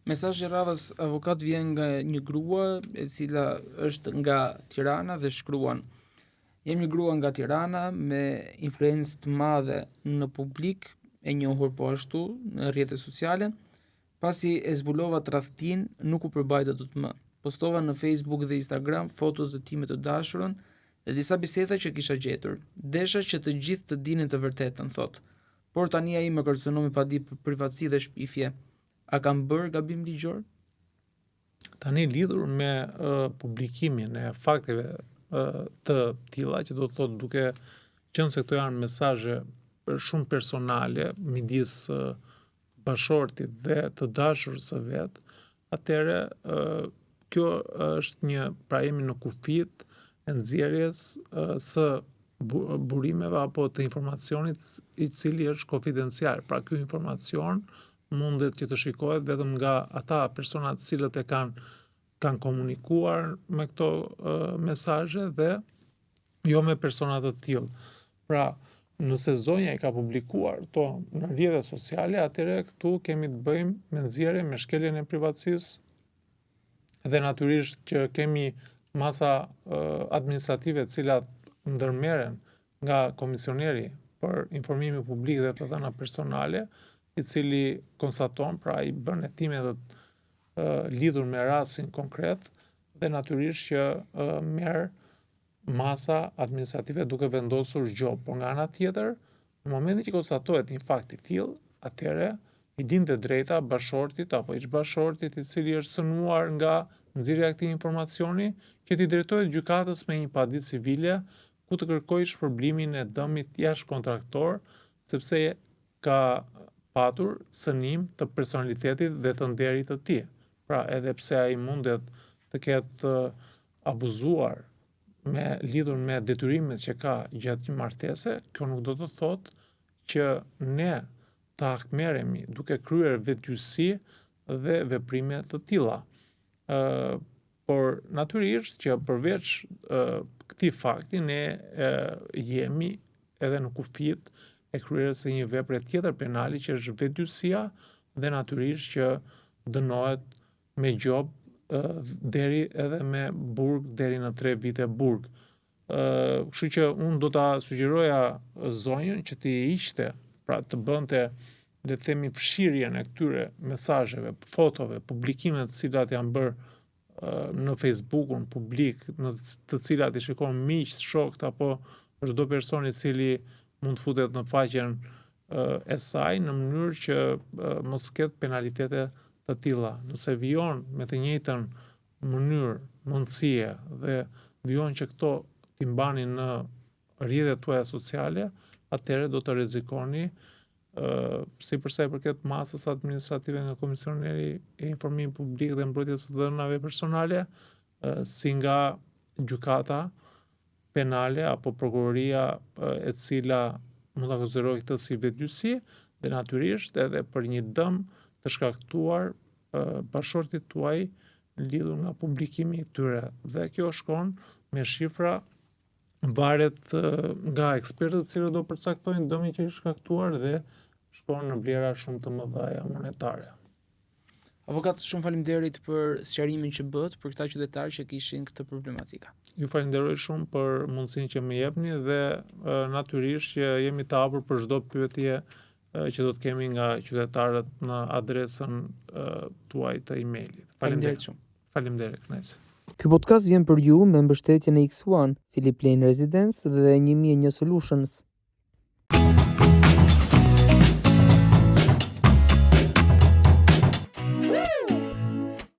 Mesazhi i radhës avokat vjen nga një grua e cila është nga Tirana dhe shkruan: Jem një grua nga Tirana me influencë të madhe në publik, e njohur po ashtu në rrjetet sociale. Pasi e zbulova tradhtin, nuk u përbajta dot më. Postova në Facebook dhe Instagram foto të time të dashurën dhe disa biseda që kisha gjetur. Desha që të gjithë të dinin të vërtetën, thot. Por tani ai më kërcënon me padi për privatësi dhe shpifje. A kam bërë gabim ligjor? Tani lidhur me publikimin e fakteve të tilla, që do të thotë duke qenë se këto janë mesazhe shumë personale midis bashortit dhe të dashurës së vet, atëherë kjo është një, pra jemi në kufit e nxjerrjes së burimeve apo të informacionit i cili është konfidencial. Pra ky informacion mundet që të shikohet vetëm nga ata personat cilët e kanë komunikuar me këto mesazhe dhe jo me persona të tillë. Pra, nëse zonja i ka publikuar to në rrjetet sociale, atëherë këtu kemi të bëjmë me nxjerrje, me shkeljen e privatësisë dhe natyrisht që kemi masa administrative të cilat ndërmerren nga komisioneri për informimin publik dhe të dhëna personale, i cili konstaton, pra i bën hetimet lidhur me rastin konkret dhe natyrisht që merr masa administrative duke vendosur gjop. Por nga ana tjetër, në momentin që konstatohet një fakt i tillë, atëherë i lindë drejta bashortit apo ish-bashortit i cili është cënuar nga nxjerrja e këtij informacioni, që t'i drejtohet gjykatës me një paditësi civile ku të kërkojë shpërblimin e dëmit jashtëkontraktor, sepse ka patur cënim të personalitetit dhe të nderit të tij. Pra, edhe pse ai mundet të ketë abuzuar lidhur me detyrimet që ka gjatë një martese, kjo nuk do të thotë që ne ta hakmerremi duke kryer vetgjysi dhe veprime të tilla. Por natyrisht që përveç këtij fakti ne jemi edhe në kufit e kryerjes së një vepre tjetër penale që është vetgjysia dhe natyrisht që dënohet me gjop deri edhe me burg deri në 3 vite burg. Kështu që unë do ta sugjeroja zonjën që të hiqte, pra të bënte, le të themi, fshirjen e këtyre mesazheve, fotove, publikimet të cilat janë bërë në Facebookun publik, në të cilat i shikon miq, shokët apo çdo person i cili mund të futet në faqen e saj në mënyrë që mos ketë penalitete të tilla. Nëse vijon me të njëjtën mënyrë, mundësie dhe vijon që këto t'i mbani në rrjetet tuaja sociale, atëherë do të rrezikoni si përsa i përket masës administrative nga Komisioneri i Informimit Publik dhe Mbrojtjes së Dhënave Personale, si nga gjykata penale apo prokuroria e cila mund ta konsiderojë këtë si vetgjysi dhe natyrisht edhe për një dëm të shkaktuar bashortit tuaj lidhur nga publikimi i tyre. Dhe kjo shkon me shifra, varet nga ekspertët të cilët do përcaktojnë dëmin që i shkaktuar dhe shkon në vlera shumë të mëdha monetare. Avokat, shumë faleminderit për sqarimin që bët për këta qytetarë që kishin këtë problematika. Ju falenderoj shumë për mundësinë që më jepni dhe natyrisht që jemi të hapur për çdo pyetje që do të kemi nga qytetarët në adresën tuaj të emailit. Faleminderit shumë. Faleminderit, kënaqësi. Ky podcast vjen për ju me mbështetjen e X1, Philip Lane Residence dhe 1001 Solutions.